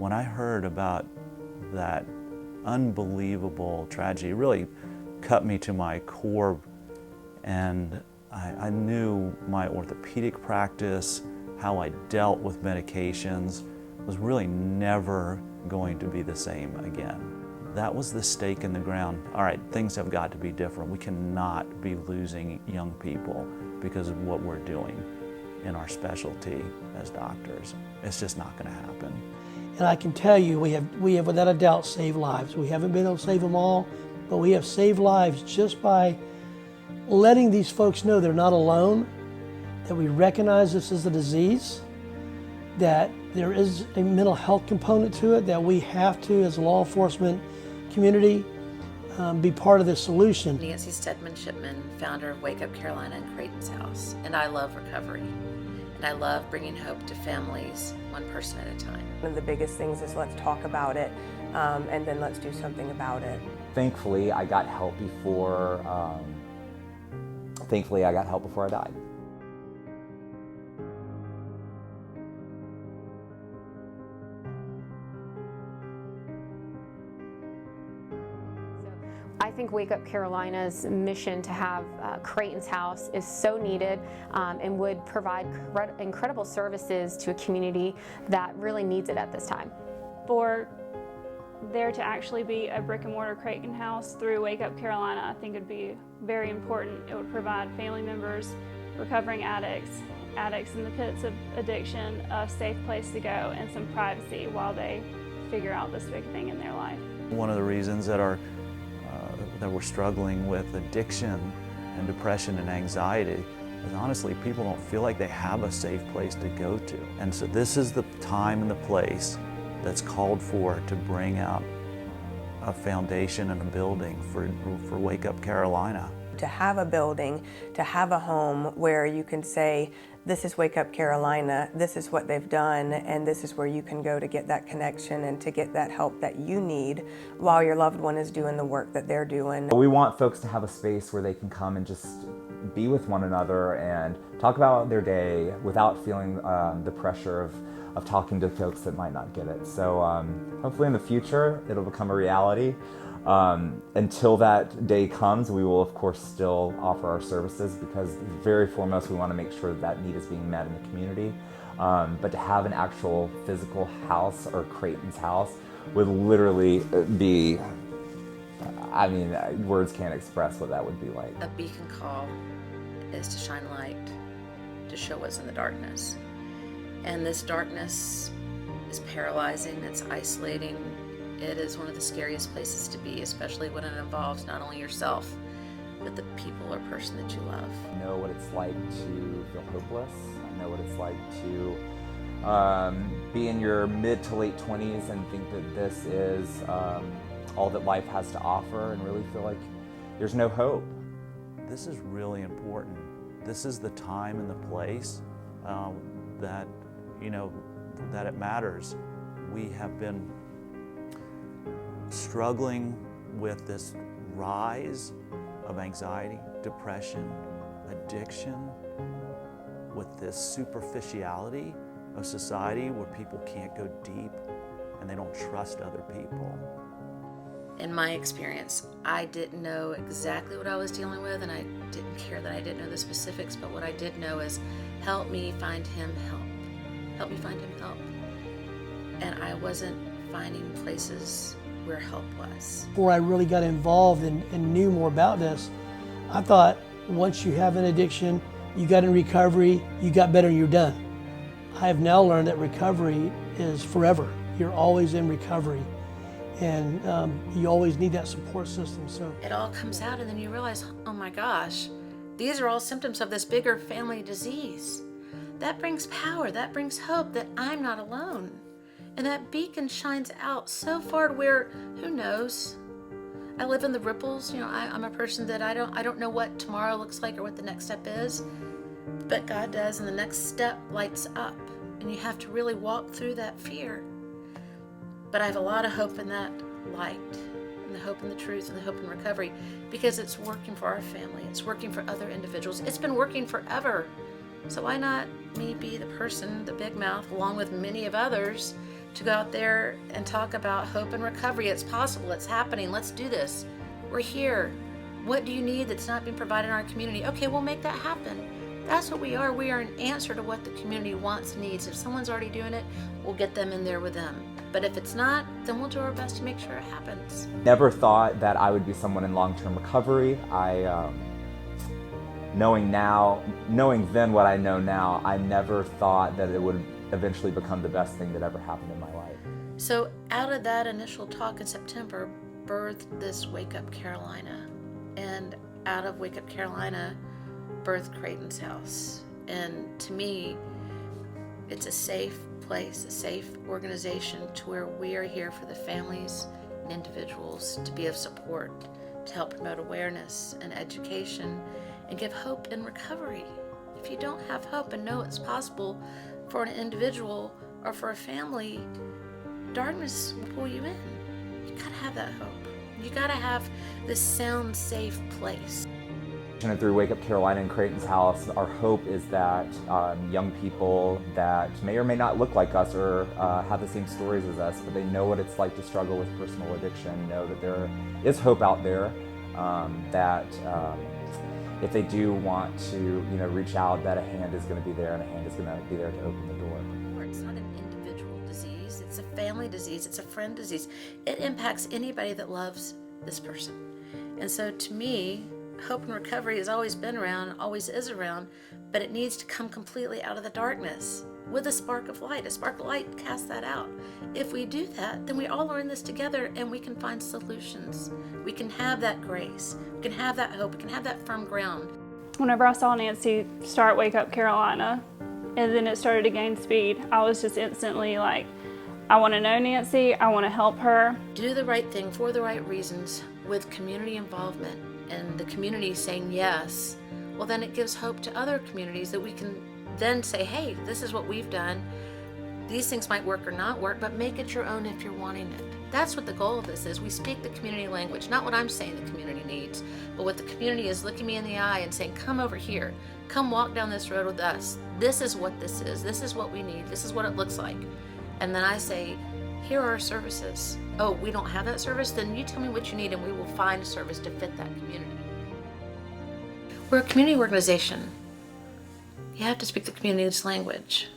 When I heard about that unbelievable tragedy, it really cut me to my core, and I knew my orthopedic practice, how I dealt with medications, was really never going to be the same again. That was the stake in the ground. All right, things have got to be different. We cannot be losing young people because of what we're doing in our specialty as doctors. It's just not going to happen. And I can tell you, we have without a doubt saved lives. We haven't been able to save them all, but we have saved lives just by letting these folks know they're not alone, that we recognize this is a disease, that there is a mental health component to it, that we have to, as a law enforcement community, be part of the solution. Nancy Stedman Shipman, founder of WakeUp Carolina and Creighton's House, and I love recovery. And I love bringing hope to families, one person at a time. One of the biggest things is let's talk about it, and then let's do something about it. Thankfully, I got help before I died. I think WakeUp Carolina's mission to have Creighton's House is so needed and would provide incredible services to a community that really needs it at this time. For there to actually be a brick and mortar Creighton House through WakeUp Carolina, I think it would be very important. It would provide family members, recovering addicts in the pits of addiction, a safe place to go and some privacy while they figure out this big thing in their life. One of the reasons that we're struggling with addiction and depression and anxiety is honestly people don't feel like they have a safe place to go to. And so this is the time and the place that's called for to bring out a foundation and a building for WakeUp Carolina. To have a building, to have a home where you can say, this is WakeUp Carolina, this is what they've done, and this is where you can go to get that connection and to get that help that you need while your loved one is doing the work that they're doing. We want folks to have a space where they can come and just be with one another and talk about their day without feeling the pressure of talking to folks that might not get it. So hopefully in the future it'll become a reality. Until that day comes, we will of course still offer our services, because very foremost we want to make sure that need is being met in the community. But to have an actual physical house, or Creighton's House, would literally be, I mean, words can't express what that would be like. A beacon call is to shine light, to show what's in the darkness. And this darkness is paralyzing, it's isolating. It is one of the scariest places to be, especially when it involves not only yourself, but the people or person that you love. I know what it's like to feel hopeless. I know what it's like to be in your mid to late 20s and think that this is all that life has to offer, and really feel like there's no hope. This is really important. This is the time and the place that, that it matters. We have been struggling with this rise of anxiety, depression, addiction, with this superficiality of society where people can't go deep and they don't trust other people. In my experience, I didn't know exactly what I was dealing with, and I didn't care that I didn't know the specifics, but what I did know is, help me find him help. Help me find him help. And I wasn't finding places where help was. Before I really got involved and knew more about this, I thought once you have an addiction, you got in recovery, you got better, you're done. I have now learned that recovery is forever. You're always in recovery, and you always need that support system. So it all comes out, and then you realize, oh my gosh, these are all symptoms of this bigger family disease. That brings power, that brings hope that I'm not alone. And that beacon shines out so far to where, who knows? I live in the ripples. I'm a person that I don't know what tomorrow looks like or what the next step is, but God does, and the next step lights up, and you have to really walk through that fear. But I have a lot of hope in that light, and the hope in the truth, and the hope in recovery, because it's working for our family. It's working for other individuals. It's been working forever. So why not me be the person, the big mouth, along with many of others, to go out there and talk about hope and recovery. It's possible, it's happening, let's do this. We're here. What do you need that's not being provided in our community? Okay, we'll make that happen. That's what we are. We are an answer to what the community wants and needs. If someone's already doing it, we'll get them in there with them. But if it's not, then we'll do our best to make sure it happens. Never thought that I would be someone in long-term recovery. Knowing then what I know now, I never thought that it would eventually become the best thing that ever happened in my life. So out of that initial talk in September, birthed this Wake Up Carolina. And out of Wake Up Carolina, birthed Creighton's House. And to me, it's a safe place, a safe organization to where we are here for the families and individuals to be of support, to help promote awareness and education and give hope in recovery. If you don't have hope and know it's possible for an individual or for a family, darkness will pull you in. You gotta have that hope. You gotta have this sound, safe place. And through Wake Up Carolina and Creighton's House, our hope is that young people that may or may not look like us or have the same stories as us, but they know what it's like to struggle with personal addiction, know that there is hope out there, that if they do want to reach out, that a hand is going to be there and a hand is going to be there to open the door. It's not an individual disease, it's a family disease, it's a friend disease. It impacts anybody that loves this person. And so to me, hope and recovery has always been around, always is around, but it needs to come completely out of the darkness with a spark of light. A spark of light casts that out. If we do that, then we all learn this together and we can find solutions. We can have that grace, we can have that hope, we can have that firm ground. Whenever I saw Nancy start Wake Up Carolina, and then it started to gain speed, I was just instantly like, I want to know Nancy, I want to help her. Do the right thing for the right reasons with community involvement and the community saying yes, well then it gives hope to other communities that we can then say, hey, this is what we've done. These things might work or not work, but make it your own if you're wanting it. That's what the goal of this is. We speak the community language, not what I'm saying the community needs, but what the community is looking me in the eye and saying, come over here, come walk down this road with us. This is what this is what we need, this is what it looks like. And then I say, here are our services. Oh, we don't have that service? Then you tell me what you need and we will find a service to fit that community. We're a community organization. You have to speak the community's language.